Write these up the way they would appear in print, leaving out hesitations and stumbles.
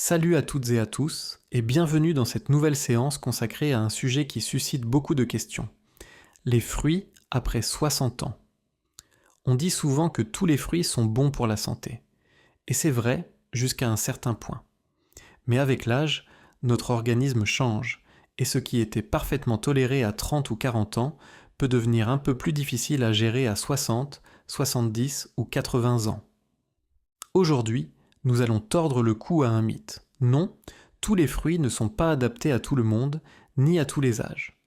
Salut à toutes et à tous, et bienvenue dans cette nouvelle séance consacrée à un sujet qui suscite beaucoup de questions. Les fruits après 60 ans. On dit souvent que tous les fruits sont bons pour la santé. Et c'est vrai jusqu'à un certain point. Mais avec l'âge, notre organisme change, et ce qui était parfaitement toléré à 30 ou 40 ans peut devenir un peu plus difficile à gérer à 60, 70 ou 80 ans. Aujourd'hui, nous allons tordre le cou à un mythe. Non, tous les fruits ne sont pas adaptés à tout le monde, ni à tous les âges.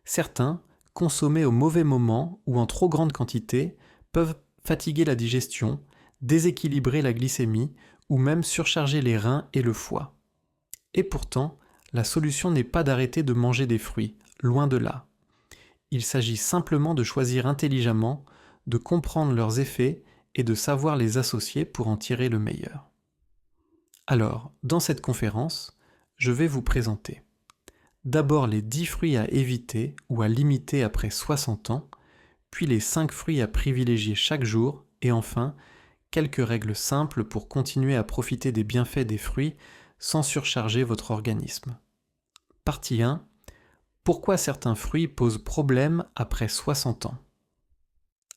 Certains, consommés au mauvais moment ou en trop grande quantité, peuvent fatiguer la digestion, déséquilibrer la glycémie ou même surcharger les reins et le foie. Et pourtant, la solution n'est pas d'arrêter de manger des fruits, loin de là. Il s'agit simplement de choisir intelligemment, de comprendre leurs effets et de savoir les associer pour en tirer le meilleur. Alors, dans cette conférence, je vais vous présenter d'abord les 10 fruits à éviter ou à limiter après 60 ans, puis les 5 fruits à privilégier chaque jour, et enfin, quelques règles simples pour continuer à profiter des bienfaits des fruits sans surcharger votre organisme. Partie 1. Pourquoi certains fruits posent problème après 60 ans ?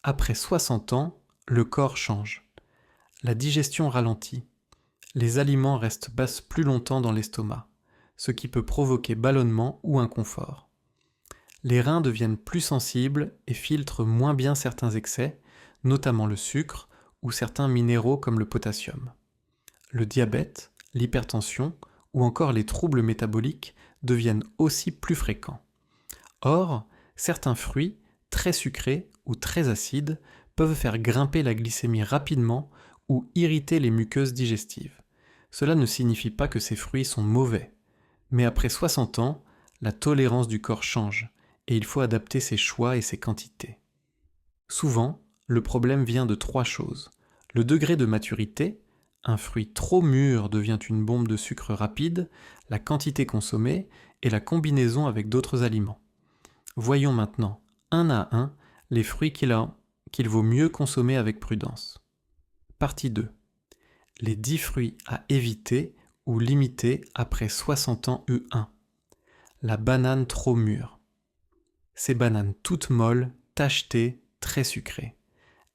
Après 60 ans, le corps change. La digestion ralentit. Les aliments passent plus longtemps dans l'estomac, ce qui peut provoquer ballonnement ou inconfort. Les reins deviennent plus sensibles et filtrent moins bien certains excès, notamment le sucre ou certains minéraux comme le potassium. Le diabète, l'hypertension ou encore les troubles métaboliques deviennent aussi plus fréquents. Or, certains fruits, très sucrés ou très acides, peuvent faire grimper la glycémie rapidement ou irriter les muqueuses digestives. Cela ne signifie pas que ces fruits sont mauvais, mais après 60 ans, la tolérance du corps change et il faut adapter ses choix et ses quantités. Souvent, le problème vient de 3 choses. Le degré de maturité, un fruit trop mûr devient une bombe de sucre rapide, la quantité consommée et la combinaison avec d'autres aliments. Voyons maintenant, un à un, les fruits qu'il vaut mieux consommer avec prudence. Partie 2. Les 10 fruits à éviter ou limiter après 60 ans U1. La banane trop mûre. Ces bananes toutes molles, tachetées, très sucrées.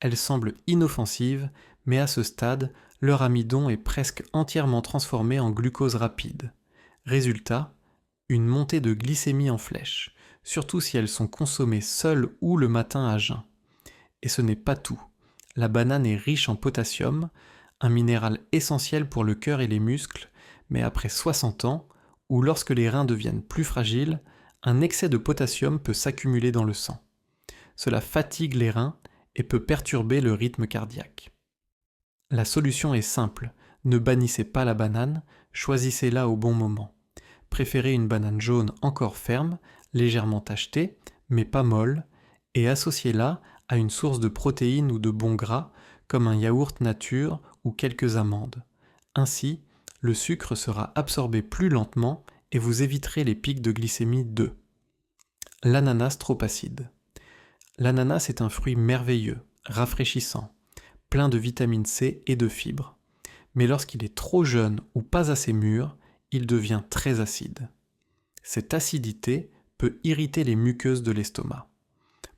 Elles semblent inoffensives, mais à ce stade, leur amidon est presque entièrement transformé en glucose rapide. Résultat, une montée de glycémie en flèche, surtout si elles sont consommées seules ou le matin à jeun. Et ce n'est pas tout. La banane est riche en potassium, un minéral essentiel pour le cœur et les muscles, mais après 60 ans, ou lorsque les reins deviennent plus fragiles, un excès de potassium peut s'accumuler dans le sang. Cela fatigue les reins et peut perturber le rythme cardiaque. La solution est simple, ne bannissez pas la banane, choisissez-la au bon moment. Préférez une banane jaune encore ferme, légèrement tachetée, mais pas molle, et associez-la à une source de protéines ou de bons gras, comme un yaourt nature ou quelques amandes. Ainsi, le sucre sera absorbé plus lentement et vous éviterez les pics de glycémie 2. L'ananas trop acide. L'ananas est un fruit merveilleux, rafraîchissant, plein de vitamine C et de fibres. Mais lorsqu'il est trop jeune ou pas assez mûr, il devient très acide. Cette acidité peut irriter les muqueuses de l'estomac,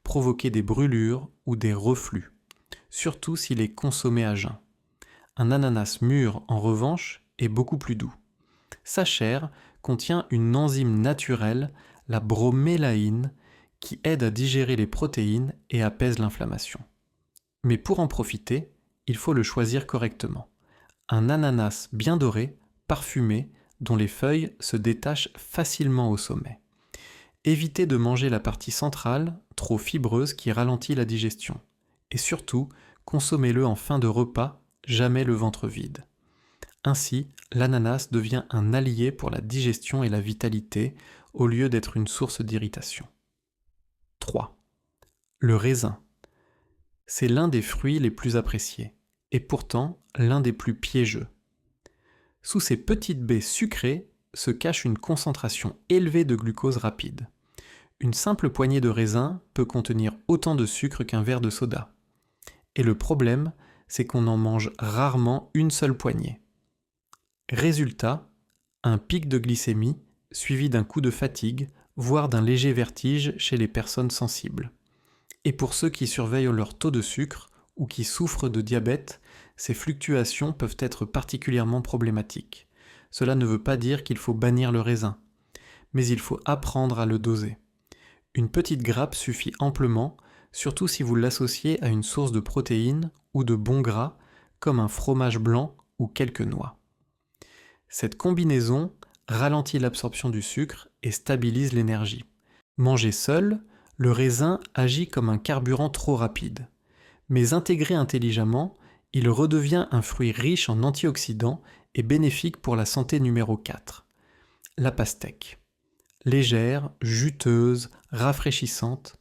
provoquer des brûlures ou des reflux, surtout s'il est consommé à jeun. Un ananas mûr, en revanche, est beaucoup plus doux. Sa chair contient une enzyme naturelle, la bromélaïne, qui aide à digérer les protéines et apaise l'inflammation. Mais pour en profiter, il faut le choisir correctement. Un ananas bien doré, parfumé, dont les feuilles se détachent facilement au sommet. Évitez de manger la partie centrale, trop fibreuse qui ralentit la digestion. Et surtout, consommez-le en fin de repas, jamais le ventre vide. Ainsi, l'ananas devient un allié pour la digestion et la vitalité, au lieu d'être une source d'irritation. 3. Le raisin. C'est l'un des fruits les plus appréciés, et pourtant l'un des plus piégeux. Sous ces petites baies sucrées se cache une concentration élevée de glucose rapide. Une simple poignée de raisin peut contenir autant de sucre qu'un verre de soda. Et le problème, c'est qu'on en mange rarement une seule poignée. Résultat, un pic de glycémie suivi d'un coup de fatigue, voire d'un léger vertige chez les personnes sensibles. Et pour ceux qui surveillent leur taux de sucre ou qui souffrent de diabète, ces fluctuations peuvent être particulièrement problématiques. Cela ne veut pas dire qu'il faut bannir le raisin, mais il faut apprendre à le doser. Une petite grappe suffit amplement, surtout si vous l'associez à une source de protéines ou de bons gras, comme un fromage blanc ou quelques noix. Cette combinaison ralentit l'absorption du sucre et stabilise l'énergie. Mangé seul, le raisin agit comme un carburant trop rapide. Mais intégré intelligemment, il redevient un fruit riche en antioxydants et bénéfique pour la santé numéro 4. La pastèque. Légère, juteuse, rafraîchissante,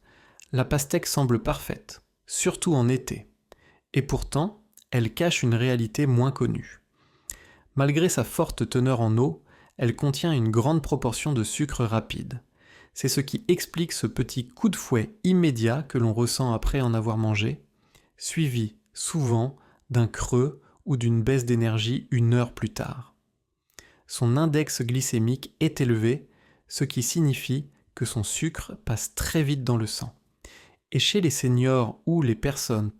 la pastèque semble parfaite, surtout en été. Et pourtant, elle cache une réalité moins connue. Malgré sa forte teneur en eau, elle contient une grande proportion de sucre rapide. C'est ce qui explique ce petit coup de fouet immédiat que l'on ressent après en avoir mangé, suivi souvent d'un creux ou d'une baisse d'énergie 1 heure plus tard. Son index glycémique est élevé, ce qui signifie que son sucre passe très vite dans le sang. Et chez les seniors ou les personnes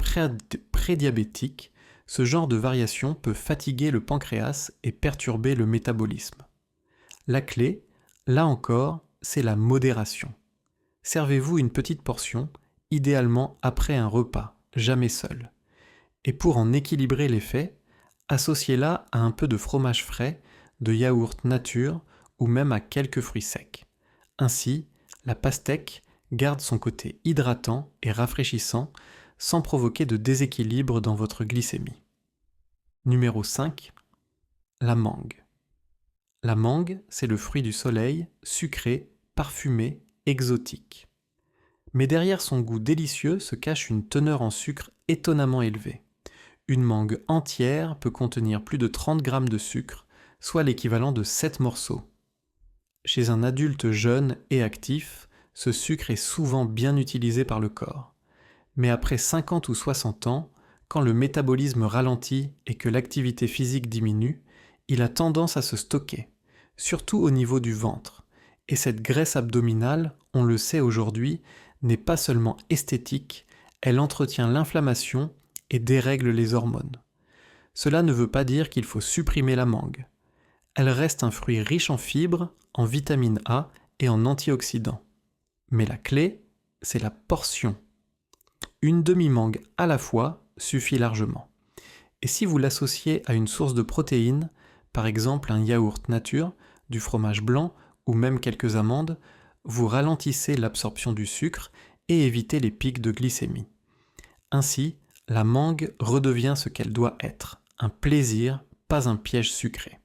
prédiabétiques, ce genre de variation peut fatiguer le pancréas et perturber le métabolisme. La clé, là encore, c'est la modération. Servez-vous une petite portion, idéalement après un repas, jamais seul. Et pour en équilibrer l'effet, associez-la à un peu de fromage frais, de yaourt nature ou même à quelques fruits secs. Ainsi, la pastèque garde son côté hydratant et rafraîchissant sans provoquer de déséquilibre dans votre glycémie. Numéro 5. La mangue. La mangue, c'est le fruit du soleil, sucré, parfumé, exotique. Mais derrière son goût délicieux se cache une teneur en sucre étonnamment élevée. Une mangue entière peut contenir plus de 30 grammes de sucre, soit l'équivalent de 7 morceaux. Chez un adulte jeune et actif, ce sucre est souvent bien utilisé par le corps. Mais après 50 ou 60 ans, quand le métabolisme ralentit et que l'activité physique diminue, il a tendance à se stocker, surtout au niveau du ventre. Et cette graisse abdominale, on le sait aujourd'hui, n'est pas seulement esthétique, elle entretient l'inflammation et dérègle les hormones. Cela ne veut pas dire qu'il faut supprimer la mangue. Elle reste un fruit riche en fibres, en vitamine A et en antioxydants. Mais la clé, c'est la portion. Une demi-mangue à la fois suffit largement. Et si vous l'associez à une source de protéines, par exemple un yaourt nature, du fromage blanc ou même quelques amandes, vous ralentissez l'absorption du sucre et évitez les pics de glycémie. Ainsi, la mangue redevient ce qu'elle doit être, un plaisir, pas un piège sucré.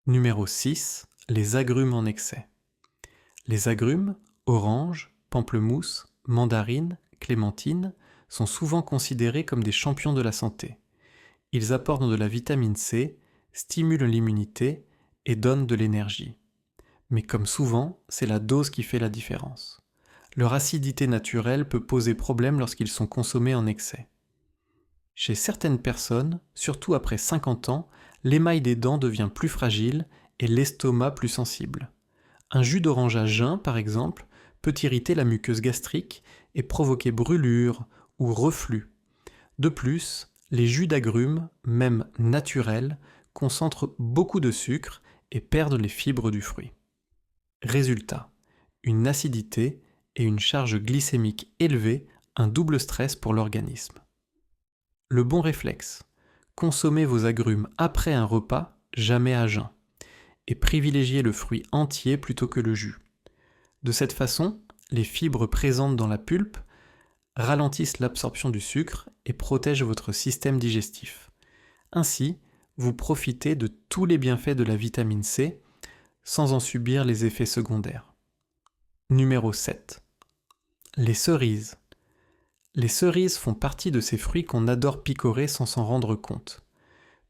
Numéro 6. Les agrumes en excès. Les agrumes, oranges, pamplemousse, mandarines, clémentines, sont souvent considérés comme des champions de la santé. Ils apportent de la vitamine C, stimulent l'immunité et donnent de l'énergie. Mais comme souvent, c'est la dose qui fait la différence. Leur acidité naturelle peut poser problème lorsqu'ils sont consommés en excès. Chez certaines personnes, surtout après 50 ans, l'émail des dents devient plus fragile et l'estomac plus sensible. Un jus d'orange à jeun, par exemple, peut irriter la muqueuse gastrique et provoquer brûlure ou reflux. De plus, les jus d'agrumes, même naturels, concentrent beaucoup de sucre et perdent les fibres du fruit. Résultat, une acidité et une charge glycémique élevée, un double stress pour l'organisme. Le bon réflexe, consommez vos agrumes après un repas, jamais à jeun, et privilégiez le fruit entier plutôt que le jus. De cette façon, les fibres présentes dans la pulpe ralentissent l'absorption du sucre et protègent votre système digestif. Ainsi, vous profitez de tous les bienfaits de la vitamine C sans en subir les effets secondaires. Numéro 7. Les cerises. Les cerises font partie de ces fruits qu'on adore picorer sans s'en rendre compte.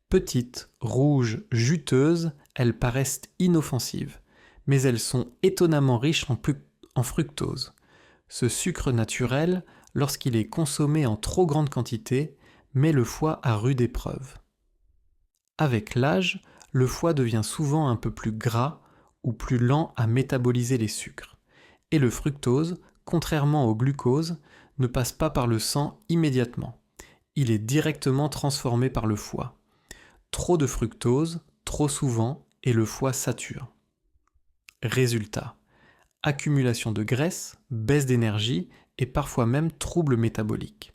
Petites, rouges, juteuses, elles paraissent inoffensives, mais elles sont étonnamment riches en fructose. Ce sucre naturel, lorsqu'il est consommé en trop grande quantité, met le foie à rude épreuve. Avec l'âge, le foie devient souvent un peu plus gras ou plus lent à métaboliser les sucres. Et le fructose, contrairement au glucose, ne passe pas par le sang immédiatement. Il est directement transformé par le foie. Trop de fructose, trop souvent, et le foie sature. Résultat: accumulation de graisse, baisse d'énergie et parfois même troubles métaboliques.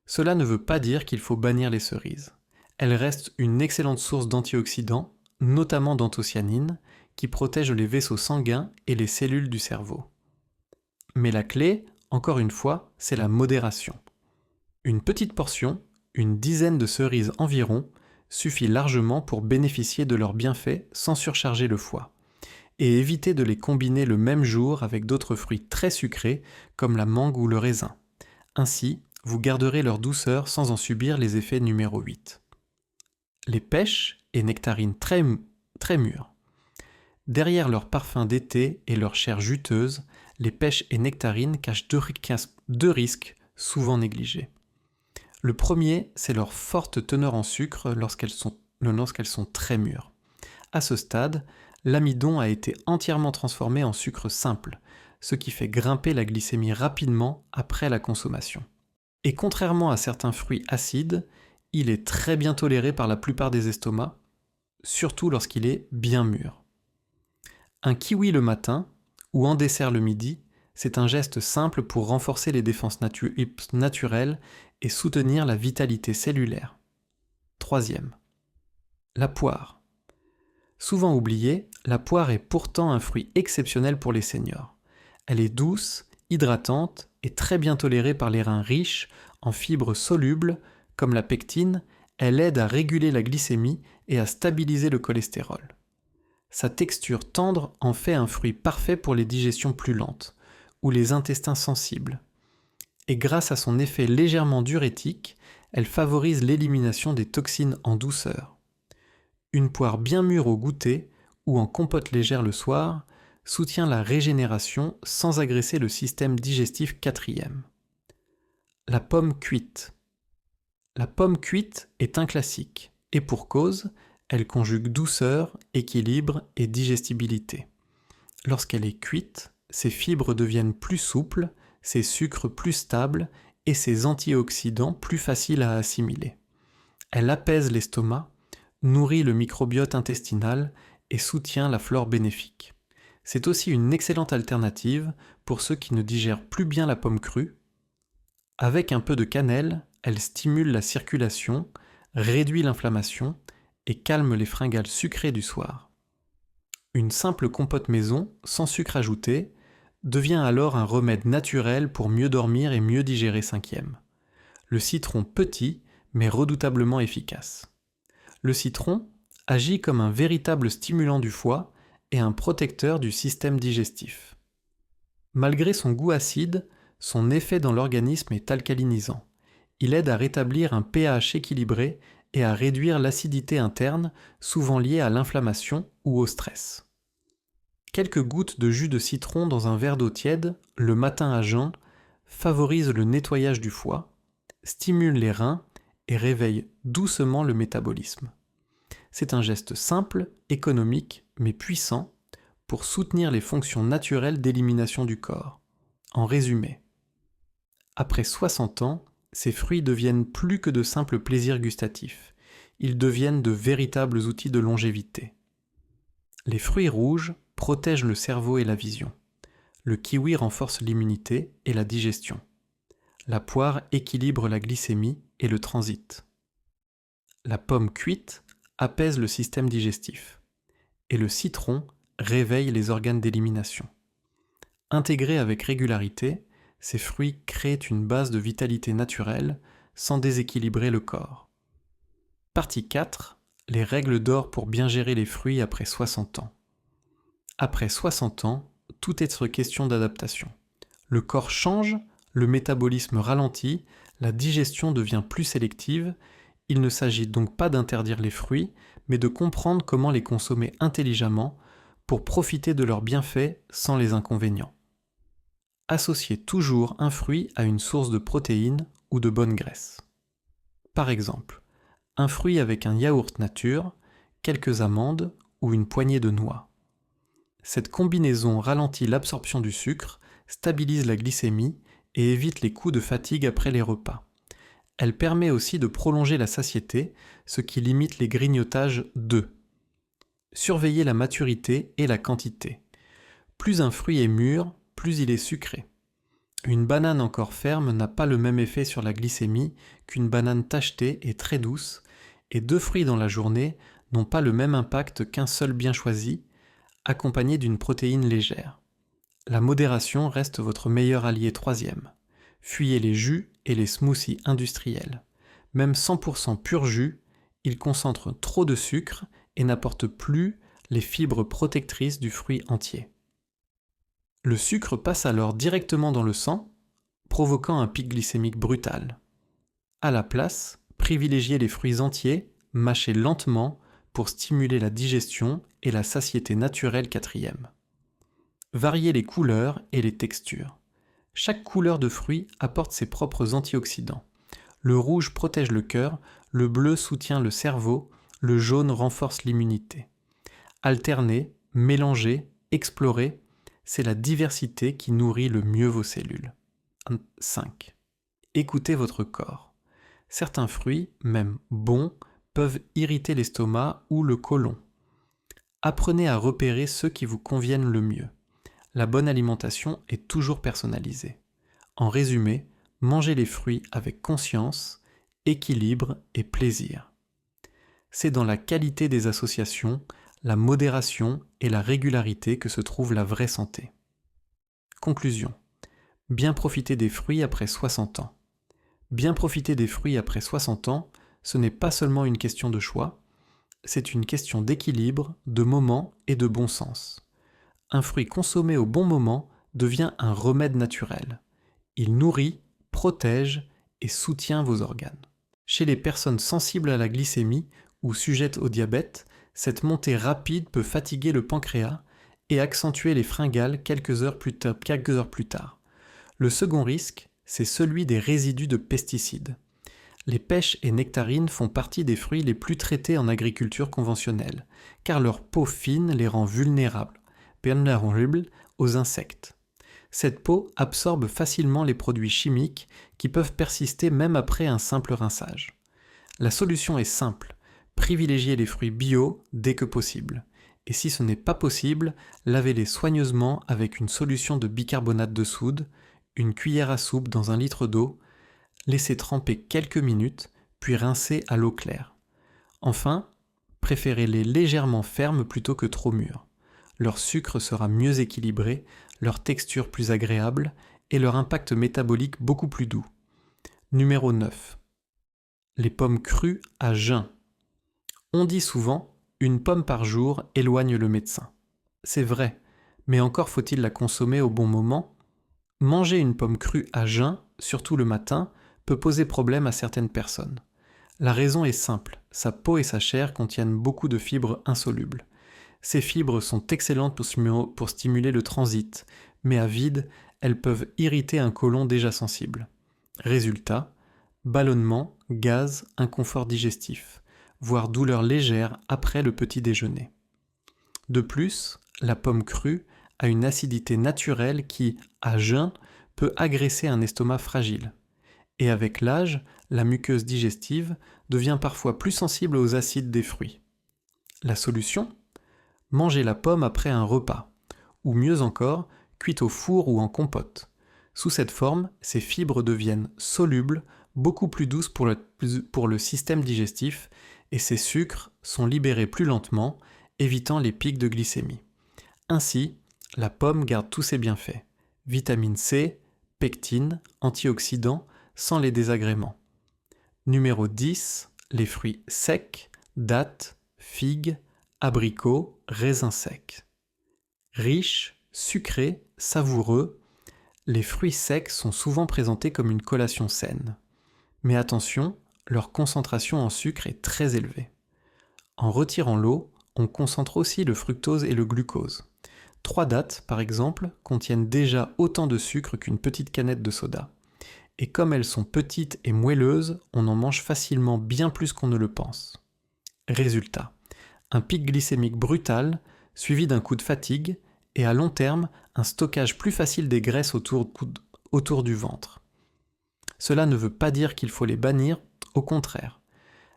Cela ne veut pas dire qu'il faut bannir les cerises. Elles restent une excellente source d'antioxydants, notamment d'anthocyanines, qui protègent les vaisseaux sanguins et les cellules du cerveau. Mais la clé, encore une fois, c'est la modération. Une petite portion, une dizaine de cerises environ, suffit largement pour bénéficier de leurs bienfaits sans surcharger le foie. Et évitez de les combiner le même jour avec d'autres fruits très sucrés comme la mangue ou le raisin. Ainsi, vous garderez leur douceur sans en subir les effets numéro 8. Les pêches et nectarines très mûres. Derrière leur parfum d'été et leur chair juteuse, les pêches et nectarines cachent deux risques souvent négligés. Le premier, c'est leur forte teneur en sucre lorsqu'elles sont très mûres. À ce stade, l'amidon a été entièrement transformé en sucre simple, ce qui fait grimper la glycémie rapidement après la consommation. Et contrairement à certains fruits acides, il est très bien toléré par la plupart des estomacs, surtout lorsqu'il est bien mûr. Un kiwi le matin, ou en dessert le midi, c'est un geste simple pour renforcer les défenses naturelles et soutenir la vitalité cellulaire. Troisième, la poire. Souvent oubliée, la poire est pourtant un fruit exceptionnel pour les seniors. Elle est douce, hydratante et très bien tolérée par les reins riches en fibres solubles comme la pectine. Elle aide à réguler la glycémie et à stabiliser le cholestérol. Sa texture tendre en fait un fruit parfait pour les digestions plus lentes ou les intestins sensibles. Et grâce à son effet légèrement diurétique, elle favorise l'élimination des toxines en douceur. Une poire bien mûre au goûter ou en compote légère le soir soutient la régénération sans agresser le système digestif quatrième. La pomme cuite. La pomme cuite est un classique, et pour cause, elle conjugue douceur, équilibre et digestibilité. Lorsqu'elle est cuite, ses fibres deviennent plus souples, ses sucres plus stables et ses antioxydants plus faciles à assimiler. Elle apaise l'estomac, nourrit le microbiote intestinal et soutient la flore bénéfique. C'est aussi une excellente alternative pour ceux qui ne digèrent plus bien la pomme crue. Avec un peu de cannelle, elle stimule la circulation, réduit l'inflammation et calme les fringales sucrées du soir. Une simple compote maison, sans sucre ajouté, devient alors un remède naturel pour mieux dormir et mieux digérer cinquième. Le citron petit, mais redoutablement efficace. Le citron agit comme un véritable stimulant du foie et un protecteur du système digestif. Malgré son goût acide, son effet dans l'organisme est alcalinisant. Il aide à rétablir un pH équilibré et à réduire l'acidité interne, souvent liée à l'inflammation ou au stress. Quelques gouttes de jus de citron dans un verre d'eau tiède, le matin à jeun, favorisent le nettoyage du foie, stimulent les reins et réveillent doucement le métabolisme. C'est un geste simple, économique, mais puissant pour soutenir les fonctions naturelles d'élimination du corps. En résumé, après 60 ans, ces fruits deviennent plus que de simples plaisirs gustatifs. Ils deviennent de véritables outils de longévité. Les fruits rouges protègent le cerveau et la vision. Le kiwi renforce l'immunité et la digestion. La poire équilibre la glycémie et le transit. La pomme cuite apaise le système digestif. Et le citron réveille les organes d'élimination. Intégrés avec régularité, ces fruits créent une base de vitalité naturelle sans déséquilibrer le corps. Partie 4. Les règles d'or pour bien gérer les fruits après 60 ans. Après 60 ans, tout est question d'adaptation. Le corps change, le métabolisme ralentit, la digestion devient plus sélective. Il ne s'agit donc pas d'interdire les fruits, mais de comprendre comment les consommer intelligemment pour profiter de leurs bienfaits sans les inconvénients. Associez toujours un fruit à une source de protéines ou de bonne graisse. Par exemple, un fruit avec un yaourt nature, quelques amandes ou une poignée de noix. Cette combinaison ralentit l'absorption du sucre, stabilise la glycémie et évite les coups de fatigue après les repas. Elle permet aussi de prolonger la satiété, ce qui limite les grignotages d'œufs. Surveillez la maturité et la quantité. Plus un fruit est mûr, plus il est sucré. Une banane encore ferme n'a pas le même effet sur la glycémie qu'une banane tachetée et très douce, et 2 fruits dans la journée n'ont pas le même impact qu'un seul bien choisi, accompagné d'une protéine légère. La modération reste votre meilleur allié troisième. Fuyez les jus et les smoothies industriels. Même 100% pur jus, ils concentrent trop de sucre et n'apportent plus les fibres protectrices du fruit entier. Le sucre passe alors directement dans le sang, provoquant un pic glycémique brutal. À la place, privilégiez les fruits entiers, mâchés lentement pour stimuler la digestion et la satiété naturelle quatrième. Variez les couleurs et les textures. Chaque couleur de fruit apporte ses propres antioxydants. Le rouge protège le cœur, le bleu soutient le cerveau, le jaune renforce l'immunité. Alternez, mélangez, explorez, c'est la diversité qui nourrit le mieux vos cellules. 5. Écoutez votre corps. Certains fruits, même bons, peuvent irriter l'estomac ou le côlon. Apprenez à repérer ceux qui vous conviennent le mieux. La bonne alimentation est toujours personnalisée. En résumé, mangez les fruits avec conscience, équilibre et plaisir. C'est dans la qualité des associations, la modération et la régularité que se trouve la vraie santé. Conclusion. Bien profiter des fruits après 60 ans. Bien profiter des fruits après 60 ans, ce n'est pas seulement une question de choix, c'est une question d'équilibre, de moment et de bon sens. Un fruit consommé au bon moment devient un remède naturel. Il nourrit, protège et soutient vos organes. Chez les personnes sensibles à la glycémie ou sujettes au diabète, cette montée rapide peut fatiguer le pancréas et accentuer les fringales quelques heures plus tard. Le second risque, c'est celui des résidus de pesticides. Les pêches et nectarines font partie des fruits les plus traités en agriculture conventionnelle, car leur peau fine les rend vulnérables aux insectes. Cette peau absorbe facilement les produits chimiques qui peuvent persister même après un simple rinçage. La solution est simple, privilégiez les fruits bio dès que possible. Et si ce n'est pas possible, lavez-les soigneusement avec une solution de bicarbonate de soude, une cuillère à soupe dans 1 litre d'eau, laissez tremper quelques minutes, puis rincez à l'eau claire. Enfin, préférez-les légèrement fermes plutôt que trop mûres. Leur sucre sera mieux équilibré, leur texture plus agréable et leur impact métabolique beaucoup plus doux. Numéro 9. Les pommes crues à jeun. On dit souvent « une pomme par jour éloigne le médecin ». C'est vrai, mais encore faut-il la consommer au bon moment. Manger une pomme crue à jeun, surtout le matin, peut poser problème à certaines personnes. La raison est simple, sa peau et sa chair contiennent beaucoup de fibres insolubles. Ces fibres sont excellentes pour stimuler le transit, mais à vide, elles peuvent irriter un côlon déjà sensible. Résultat, ballonnement, gaz, inconfort digestif, voire douleur légère après le petit déjeuner. De plus, la pomme crue a une acidité naturelle qui, à jeun, peut agresser un estomac fragile. Et avec l'âge, la muqueuse digestive devient parfois plus sensible aux acides des fruits. La solution ? Mangez la pomme après un repas, ou mieux encore, cuite au four ou en compote. Sous cette forme, ces fibres deviennent solubles, beaucoup plus douces pour le système digestif, et ces sucres sont libérés plus lentement, évitant les pics de glycémie. Ainsi, la pomme garde tous ses bienfaits, vitamine C, pectine, antioxydants, sans les désagréments. Numéro 10, les fruits secs, dattes, figues, abricots, raisins secs. Riches, sucrés, savoureux, les fruits secs sont souvent présentés comme une collation saine. Mais attention, leur concentration en sucre est très élevée. En retirant l'eau, on concentre aussi le fructose et le glucose. 3 dattes, par exemple, contiennent déjà autant de sucre qu'une petite canette de soda. Et comme elles sont petites et moelleuses, on en mange facilement bien plus qu'on ne le pense. Résultat, un pic glycémique brutal suivi d'un coup de fatigue et à long terme un stockage plus facile des graisses autour du ventre. Cela ne veut pas dire qu'il faut les bannir, au contraire.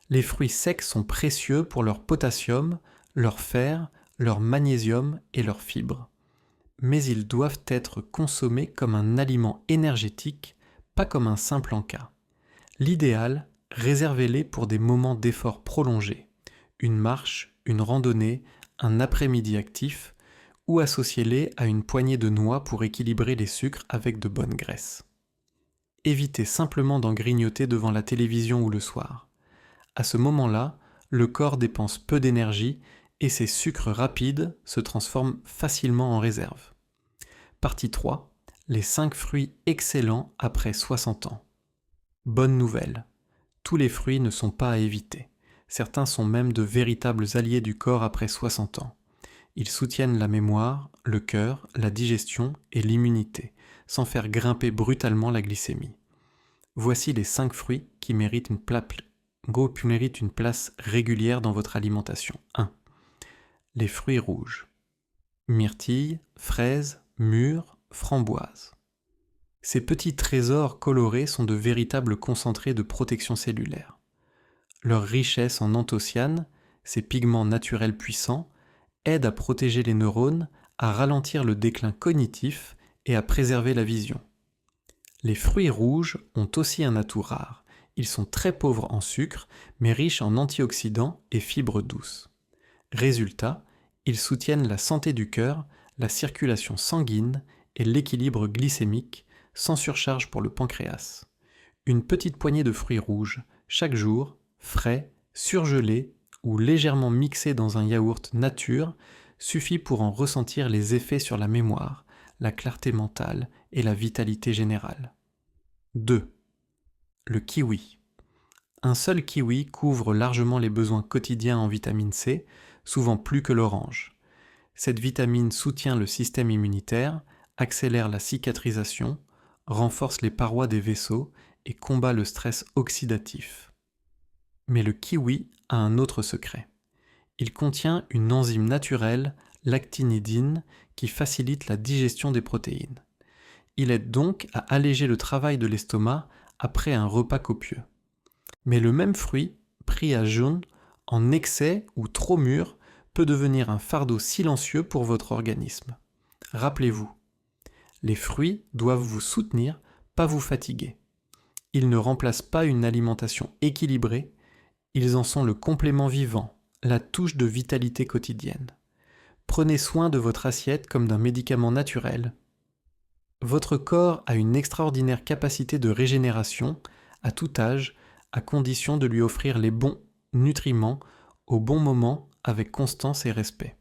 Les fruits secs sont précieux pour leur potassium, leur fer, leur magnésium et leurs fibres. Mais ils doivent être consommés comme un aliment énergétique, pas comme un simple encas. L'idéal, réservez-les pour des moments d'effort prolongés, une marche, une randonnée, un après-midi actif, ou associez-les à une poignée de noix pour équilibrer les sucres avec de bonnes graisses. Évitez simplement d'en grignoter devant la télévision ou le soir. À ce moment-là, le corps dépense peu d'énergie et ces sucres rapides se transforment facilement en réserve. Partie 3. Les 5 fruits excellents après 60 ans. Bonne nouvelle, tous les fruits ne sont pas à éviter. Certains sont même de véritables alliés du corps après 60 ans. Ils soutiennent la mémoire, le cœur, la digestion et l'immunité, sans faire grimper brutalement la glycémie. Voici les 5 fruits qui méritent une place régulière dans votre alimentation. 1. Les fruits rouges. Myrtille, fraises, mûres, framboises. Ces petits trésors colorés sont de véritables concentrés de protection cellulaire. Leur richesse en anthocyanes, ces pigments naturels puissants, aide à protéger les neurones, à ralentir le déclin cognitif et à préserver la vision. Les fruits rouges ont aussi un atout rare. Ils sont très pauvres en sucre, mais riches en antioxydants et fibres douces. Résultat, ils soutiennent la santé du cœur, la circulation sanguine et l'équilibre glycémique, sans surcharge pour le pancréas. Une petite poignée de fruits rouges, chaque jour, frais, surgelés ou légèrement mixés dans un yaourt nature, suffit pour en ressentir les effets sur la mémoire, la clarté mentale et la vitalité générale. 2. Le kiwi. Un seul kiwi couvre largement les besoins quotidiens en vitamine C, souvent plus que l'orange. Cette vitamine soutient le système immunitaire, accélère la cicatrisation, renforce les parois des vaisseaux et combat le stress oxydatif. Mais le kiwi a un autre secret. Il contient une enzyme naturelle, l'actinidine, qui facilite la digestion des protéines. Il aide donc à alléger le travail de l'estomac après un repas copieux. Mais le même fruit, pris à jeun, en excès ou trop mûr, peut devenir un fardeau silencieux pour votre organisme. Rappelez-vous, les fruits doivent vous soutenir, pas vous fatiguer. Ils ne remplacent pas une alimentation équilibrée, ils en sont le complément vivant, la touche de vitalité quotidienne. Prenez soin de votre assiette comme d'un médicament naturel. Votre corps a une extraordinaire capacité de régénération à tout âge, à condition de lui offrir les bons nutriments au bon moment avec constance et respect.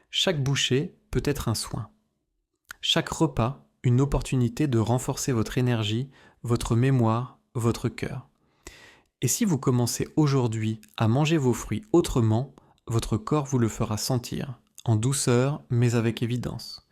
Chaque bouchée peut être un soin. Chaque repas, une opportunité de renforcer votre énergie, votre mémoire, votre cœur. Et si vous commencez aujourd'hui à manger vos fruits autrement, votre corps vous le fera sentir, en douceur mais avec évidence.